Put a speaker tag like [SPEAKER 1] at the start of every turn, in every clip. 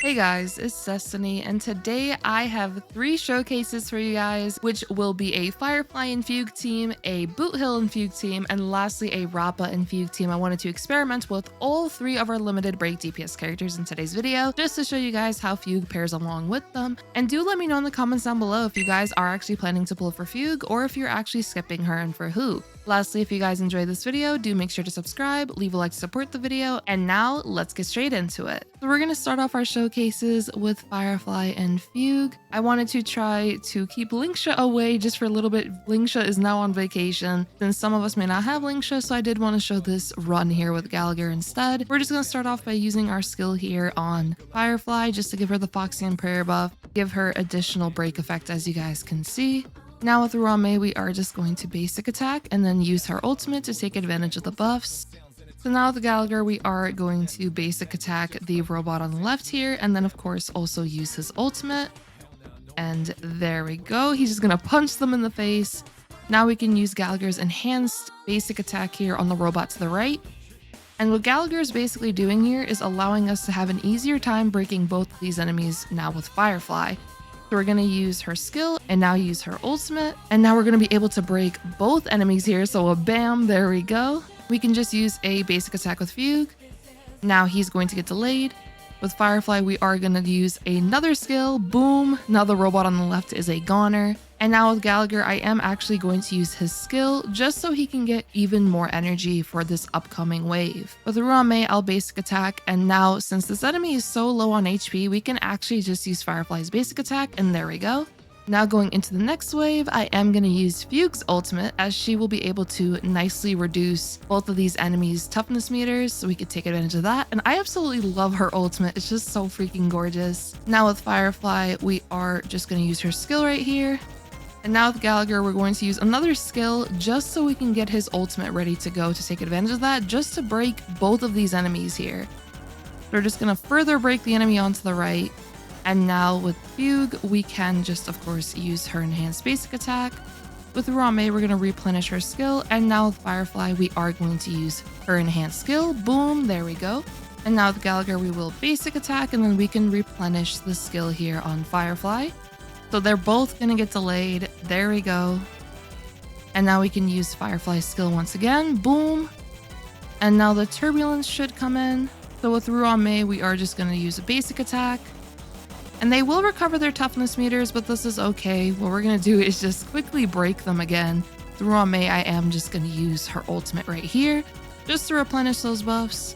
[SPEAKER 1] Hey guys, it's Destiny, and today I have 3 showcases for you guys, which will be a Firefly and Fugue team, a Boothill and Fugue team, and lastly a Rappa and Fugue team. I wanted to experiment with all 3 of our limited Break DPS characters in today's video, just to show you guys how Fugue pairs along with them. And do let me know in the comments down below if you guys are actually planning to pull for Fugue, or if you're actually skipping her and for who. Lastly, if you guys enjoyed this video, do make sure to subscribe, leave a like to support the video, and now let's get straight into it. So we're going to start off our showcases with Firefly and Fugue. I wanted to try to keep Linksha away just for a little bit. Linksha is now on vacation, since some of us may not have Linksha, so I did want to show this run here with Gallagher instead. We're just going to start off by using our skill here on Firefly, just to give her the Foxy and Prayer buff, give her additional break effect as you guys can see. Now with Ruan Mei, we are just going to basic attack and then use her ultimate to take advantage of the buffs. So now with Gallagher, we are going to basic attack the robot on the left here, and then of course also use his ultimate. And there we go. He's just going to punch them in the face. Now we can use Gallagher's enhanced basic attack here on the robot to the right. And what Gallagher is basically doing here is allowing us to have an easier time breaking both of these enemies now with Firefly. So we're going to use her skill and now use her ultimate. And now we're going to be able to break both enemies here. So bam, there we go. We can just use a basic attack with Fugue. Now he's going to get delayed. With Firefly, we are going to use another skill. Boom. Now the robot on the left is a goner. And now with Gallagher, I am actually going to use his skill just so he can get even more energy for this upcoming wave. With Ruan Mei, I'll basic attack. And now since this enemy is so low on HP, we can actually just use Firefly's basic attack. And there we go. Now going into the next wave, I am going to use Fugue's ultimate, as she will be able to nicely reduce both of these enemies' toughness meters, so we could take advantage of that. And I absolutely love her ultimate. It's just so freaking gorgeous. Now with Firefly, we are just going to use her skill right here. And now with Gallagher, we're going to use another skill just so we can get his ultimate ready to go to take advantage of that, just to break both of these enemies here. We're just going to further break the enemy onto the right. And now with Fugue, we can just, of course, use her enhanced basic attack. With Ruan Mei, we're going to replenish her skill. And now with Firefly, we are going to use her enhanced skill. Boom, there we go. And now with Gallagher, we will basic attack, and then we can replenish the skill here on Firefly. So they're both going to get delayed. There we go. And now we can use Firefly's skill once again. Boom. And now the turbulence should come in. So with Ruan Mei, we are just going to use a basic attack. And they will recover their toughness meters, but this is okay. What we're going to do is just quickly break them again. With Ruan Mei, I am just going to use her ultimate right here, just to replenish those buffs.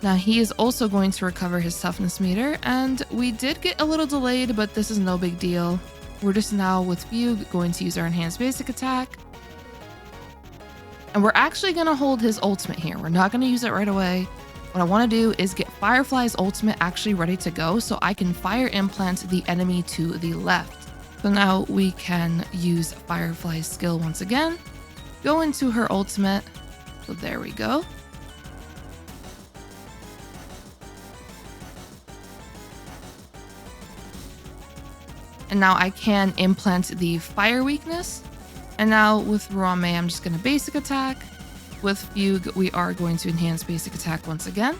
[SPEAKER 1] Now he is also going to recover his toughness meter, and we did get a little delayed, but this is no big deal. We're just now with Fugue going to use our enhanced basic attack. And we're actually going to hold his ultimate here. We're not going to use it right away. What I want to do is get Firefly's ultimate actually ready to go so I can fire implant the enemy to the left. So now we can use Firefly's skill once again, go into her ultimate. So there we go. And now I can implant the fire weakness. And now with Ruan Mei, I'm just going to basic attack. With Fugue, we are going to enhance basic attack once again.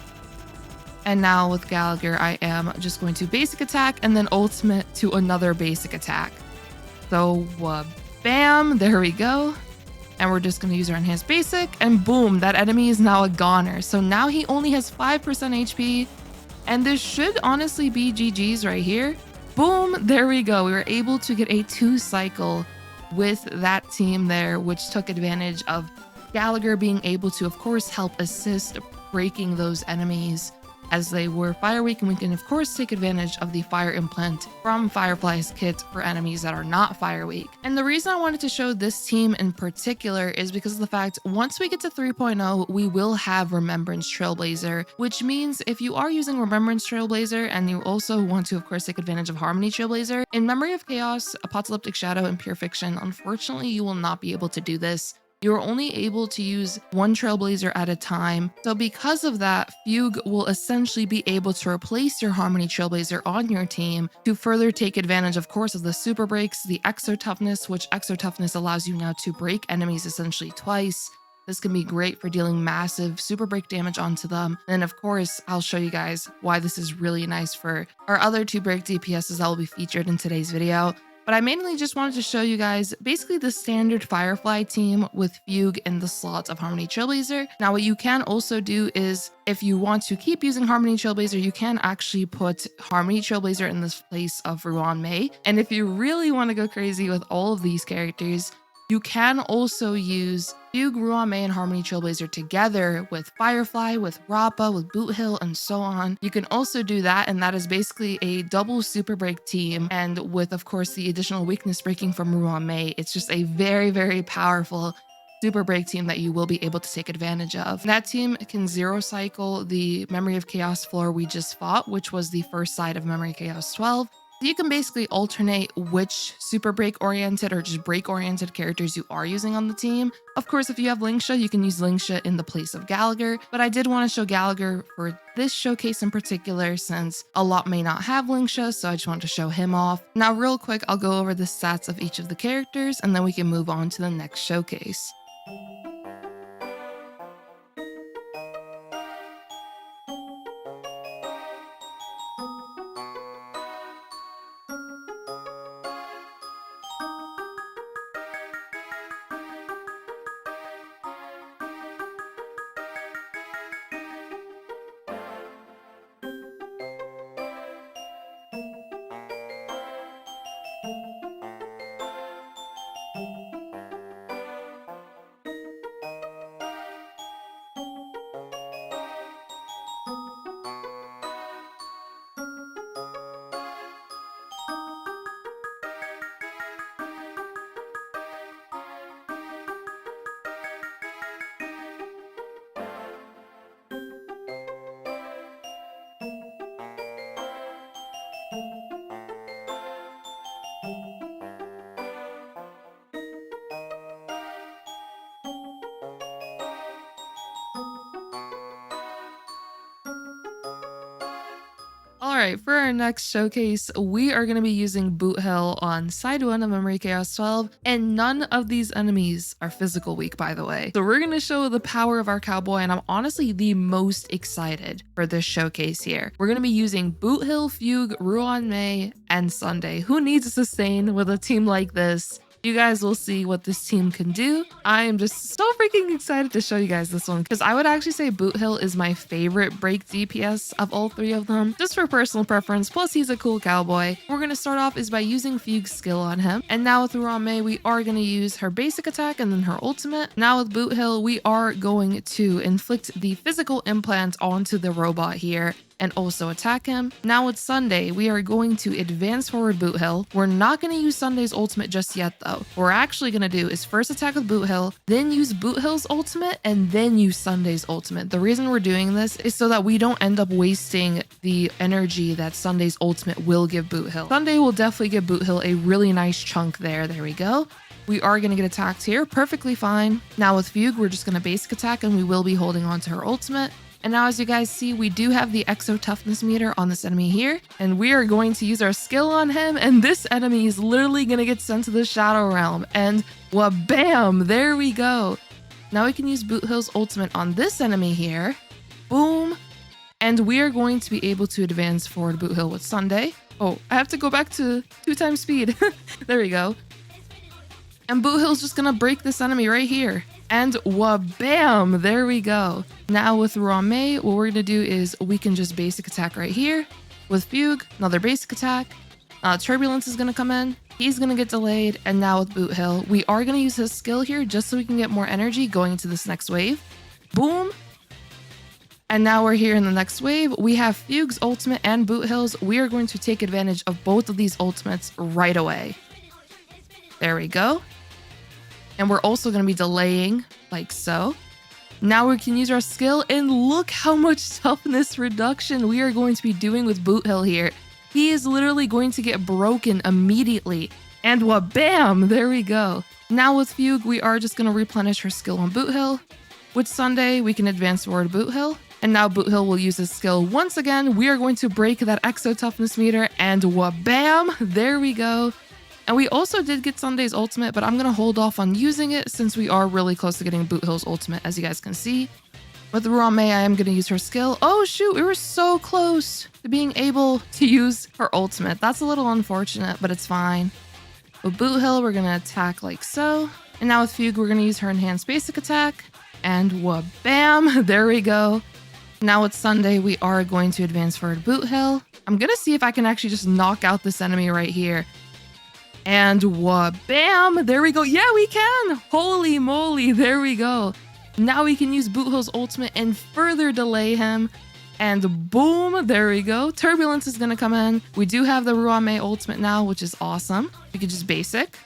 [SPEAKER 1] And now with Gallagher, I am just going to basic attack and then ultimate to another basic attack. So bam, there we go. And we're just going to use our enhanced basic, and boom, that enemy is now a goner. So now he only has 5% HP, and this should honestly be GG's right here. Boom, there we go. We were able to get a 2-cycle with that team there, which took advantage of Gallagher being able to, of course, help assist breaking those enemies as they were fire weak, and we can, of course, take advantage of the fire implant from Firefly's kit for enemies that are not fire weak. And the reason I wanted to show this team in particular is because of the fact once we get to 3.0, we will have Remembrance Trailblazer, which means if you are using Remembrance Trailblazer and you also want to, of course, take advantage of Harmony Trailblazer, in Memory of Chaos, Apocalyptic Shadow, and Pure Fiction, unfortunately, you will not be able to do this. You're only able to use one Trailblazer at a time. So because of that, Fugue will essentially be able to replace your Harmony Trailblazer on your team to further take advantage, of course, of the super breaks, the Exo Toughness, which Exo Toughness allows you now to break enemies essentially twice. This can be great for dealing massive super break damage onto them. And of course, I'll show you guys why this is really nice for our other 2 break DPSs that will be featured in today's video. But I mainly just wanted to show you guys basically the standard Firefly team with Fugue in the slots of Harmony Trailblazer. Now, what you can also do is, if you want to keep using Harmony Trailblazer, you can actually put Harmony Trailblazer in the place of Ruan Mei. And if you really want to go crazy with all of these characters, you can also use Fugue, Ruan Mei, and Harmony Trailblazer together with Firefly, with Rappa, with Boothill, and so on. You can also do that, and that is basically a double super break team. And with, of course, the additional weakness breaking from Ruan Mei, it's just a very, very powerful super break team that you will be able to take advantage of. That team can 0 cycle the Memory of Chaos floor we just fought, which was the first side of Memory Chaos 12. You can basically alternate which super break oriented or just break oriented characters you are using on the team. Of course, if you have Linksha, you can use Linksha in the place of Gallagher, but I did want to show Gallagher for this showcase in particular since a lot may not have Linksha, so I just wanted to show him off. Now, real quick, I'll go over the stats of each of the characters and then we can move on to the next showcase. Alright, for our next showcase, we are going to be using Boothill on side 1 of Memory Chaos 12, and none of these enemies are physical weak, by the way. So we're going to show the power of our cowboy, and I'm honestly the most excited for this showcase here. We're going to be using Boothill, Fugue, Ruan Mei, and Sunday. Who needs a sustain with a team like this? You guys will see what this team can do. I am just so freaking excited to show you guys this one because I would actually say Boothill is my favorite break DPS of all 3 of them, just for personal preference, plus he's a cool cowboy. We're going to start off is by using Fugue's skill on him, and now with Ruan Mei, we are going to use her basic attack and then her ultimate. Now with Boothill, we are going to inflict the physical implant onto the robot here and also attack him. Now with Sunday, we are going to advance forward Boothill. We're not going to use Sunday's ultimate just yet though. What we're actually going to do is first attack with Boothill, then use Boothill's ultimate, and then use Sunday's ultimate. The reason we're doing this is so that we don't end up wasting the energy that Sunday's ultimate will give Boothill. Sunday will definitely give Boothill a really nice chunk there. There we go. We are going to get attacked here, perfectly fine. Now with Fugue, we're just going to basic attack and we will be holding on to her ultimate. And now as you guys see, we do have the exo toughness meter on this enemy here, and we are going to use our skill on him, and this enemy is literally going to get sent to the Shadow Realm, and bam, there we go. Now we can use Boothill's ultimate on this enemy here, boom, and we are going to be able to advance forward Boothill with Sunday. Oh, I have to go back to 2 times speed. There we go. And Boothill's just going to break this enemy right here. And bam, there we go. Now with Ruan Mei, what we're going to do is we can just basic attack right here. With Fugue, another basic attack. Turbulence is going to come in. He's going to get delayed. And now with Boothill, we are going to use his skill here just so we can get more energy going into this next wave. Boom. And now we're here in the next wave. We have Fugue's ultimate and Boothill's. We are going to take advantage of both of these ultimates right away. There we go. And we're also going to be delaying like so. Now we can use our skill, and look how much toughness reduction we are going to be doing with Boothill here. He is literally going to get broken immediately. And bam, there we go. Now with Fugue, we are just going to replenish her skill on Boothill. With Sunday, we can advance forward Boothill. And now Boothill will use his skill once again. We are going to break that exo toughness meter, and bam, there we go. And we also did get Sunday's ultimate, but I'm going to hold off on using it since we are really close to getting Boothill's ultimate, as you guys can see. With Ruan Mei, I am going to use her skill. Oh shoot, we were so close to being able to use her ultimate. That's a little unfortunate, but it's fine. With Boothill, we're going to attack like so. And now with Fugue, we're going to use her enhanced basic attack. And wha-bam, there we go. Now with Sunday, we are going to advance forward Boothill. I'm going to see if I can actually just knock out this enemy right here. And wha-bam, there we go. Yeah, we can. Holy moly, there we go. Now we can use Boothill's ultimate and further delay him. And boom, there we go. Turbulence is going to come in. We do have the Ruan Mei ultimate now, which is awesome. We could just basic.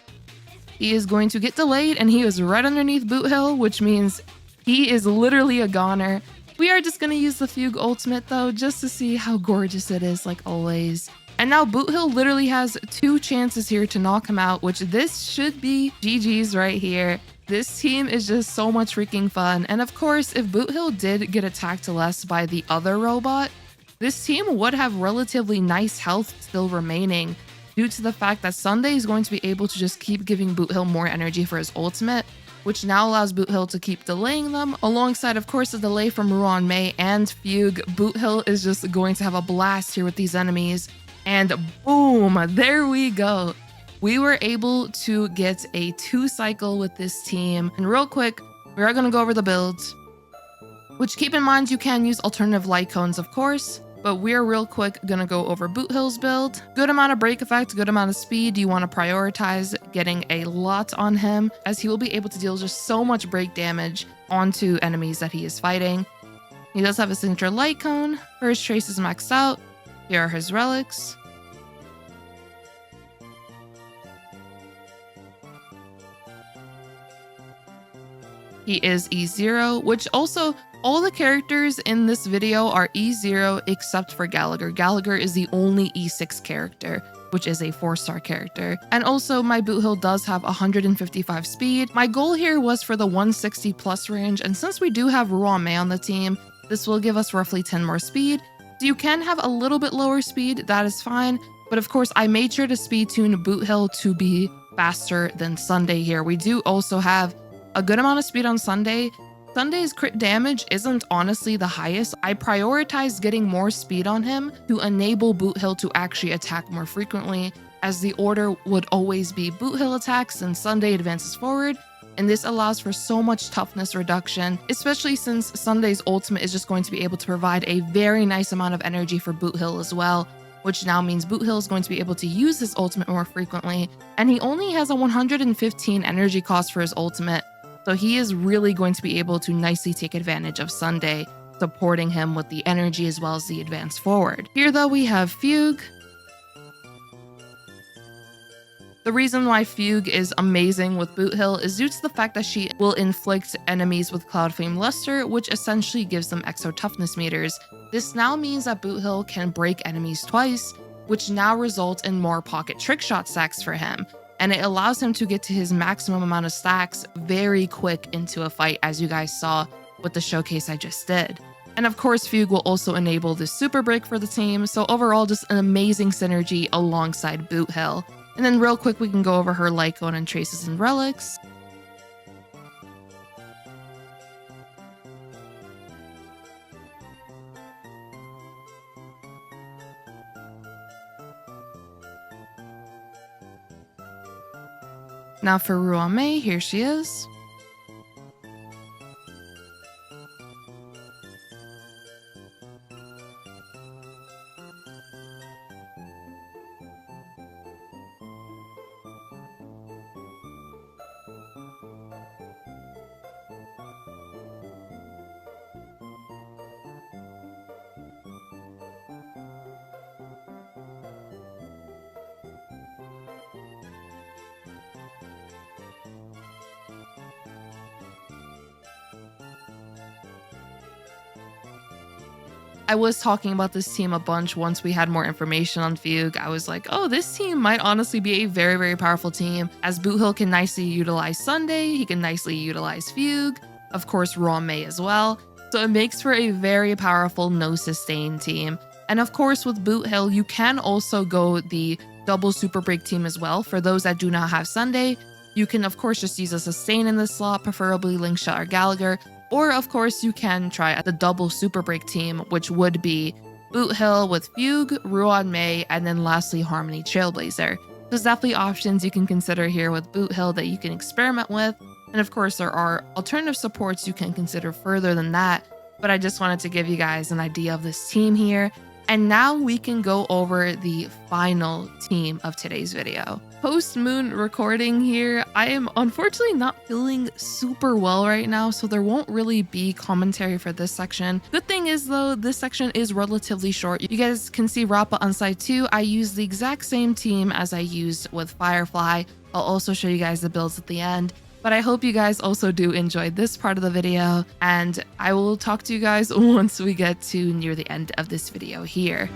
[SPEAKER 1] He is going to get delayed, and he is right underneath Boothill, which means he is literally a goner. We are just going to use the Fugue ultimate, though, just to see how gorgeous it is, like always. And now Boothill literally has 2 chances here to knock him out, which this should be GG's right here. This team is just so much freaking fun. And of course, if Boothill did get attacked less by the other robot, this team would have relatively nice health still remaining due to the fact that Sunday is going to be able to just keep giving Boothill more energy for his ultimate, which now allows Boothill to keep delaying them. Alongside, of course, the delay from Ruan Mei and Fugue, Boothill is just going to have a blast here with these enemies. And boom, there we go. We were able to get a 2-cycle with this team. And real quick, we are going to go over the builds, which keep in mind you can use alternative light cones, of course, but we're real quick going to go over Boothill's build. Good amount of break effect, good amount of speed. You want to prioritize getting a lot on him, as he will be able to deal just so much break damage onto enemies that he is fighting. He does have a signature light cone. First trace is maxed out. Here are his relics. He is E0, which also all the characters in this video are E0 except for Gallagher. Gallagher is the only E6 character, which is a 4-star character. And also my Boothill does have 155 speed. My goal here was for the 160 plus range, and since we do have Ruan Mei on the team, this will give us roughly 10 more speed. So you can have a little bit lower speed, that is fine. But of course, I made sure to speed tune Boothill to be faster than Sunday here. We do also have a good amount of speed on Sunday. Sunday's crit damage isn't honestly the highest. I prioritized getting more speed on him to enable Boothill to actually attack more frequently, as the order would always be Boothill attacks and Sunday advances forward. And this allows for so much toughness reduction, especially since Sunday's ultimate is just going to be able to provide a very nice amount of energy for Boothill as well, which now means Boothill is going to be able to use his ultimate more frequently. And he only has a 115 energy cost for his ultimate, so he is really going to be able to nicely take advantage of Sunday, supporting him with the energy as well as the advance forward. Here though, we have Fugue. The reason why Fugue is amazing with Boothill is due to the fact that she will inflict enemies with Cloud Flame Luster, which essentially gives them exo toughness meters. This now means that Boothill can break enemies twice, which now results in more pocket trick shot stacks for him. And it allows him to get to his maximum amount of stacks very quick into a fight, as you guys saw with the showcase I just did. And of course, Fugue will also enable the super break for the team, so overall just an amazing synergy alongside Boothill. And then real quick, we can go over her light cone and traces and relics. Now for Ruan Mei, here she is. I was talking about this team a bunch once we had more information on Fugue. I was like, oh, this team might honestly be a very, very powerful team, as Boothill can nicely utilize Sunday, he can nicely utilize Fugue, of course Ruan Mei as well. So it makes for a very powerful no sustain team. And of course with Boothill, you can also go the double super break team as well. For those that do not have Sunday, you can of course just use a sustain in this slot, preferably Linkshot or Gallagher. Or of course you can try the double super break team, which would be Boothill with Fugue, Ruan Mei, and then lastly Harmony Trailblazer. There's definitely options you can consider here with Boothill that you can experiment with. And of course there are alternative supports you can consider further than that. But I just wanted to give you guys an idea of this team here. And now we can go over the final team of today's video. Post-moon recording here. I am unfortunately not feeling super well right now, so there won't really be commentary for this section. Good thing is though, this section is relatively short. You guys can see Rappa on side 2. I used the exact same team as I used with Firefly. I'll also show you guys the builds at the end. But I hope you guys also do enjoy this part of the video, and I will talk to you guys once we get to near the end of this video here.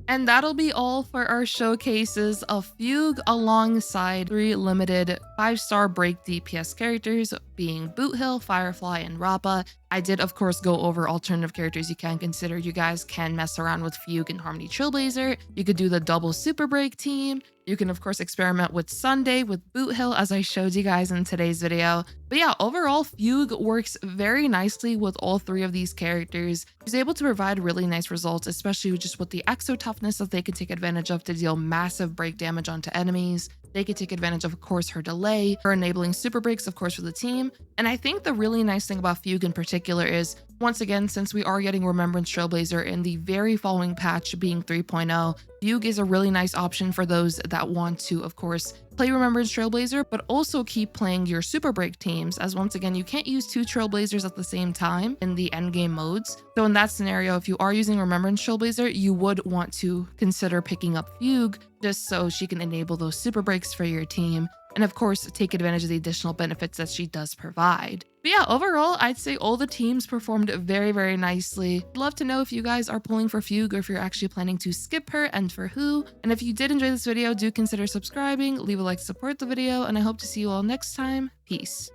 [SPEAKER 1] And that'll be all for our showcases of Fugue alongside 3 limited 5-star Break DPS characters being Boothill, Firefly, and Rappa. I did of course go over alternative characters you can consider. You guys can mess around with Fugue and Harmony Trailblazer. You could do the double super break team. You can of course experiment with Sunday with Boothill as I showed you guys in today's video. But yeah, overall Fugue works very nicely with all 3 of these characters. She's able to provide really nice results, especially just with the exo toughness that they can take advantage of to deal massive break damage onto enemies. They could take advantage of course, her delay, her enabling super breaks, of course, for the team. And I think the really nice thing about Fugue in particular is, once again, since we are getting Remembrance Trailblazer in the very following patch being 3.0, Fugue is a really nice option for those that want to, of course, play Remembrance Trailblazer, but also keep playing your super break teams, as once again, you can't use 2 Trailblazers at the same time in the endgame modes. So in that scenario, if you are using Remembrance Trailblazer, you would want to consider picking up Fugue just so she can enable those super breaks for your team. And of course, take advantage of the additional benefits that she does provide. But yeah, overall, I'd say all the teams performed very, very nicely. I'd love to know if you guys are pulling for Fugue or if you're actually planning to skip her and for who. And if you did enjoy this video, do consider subscribing, leave a like to support the video, and I hope to see you all next time. Peace.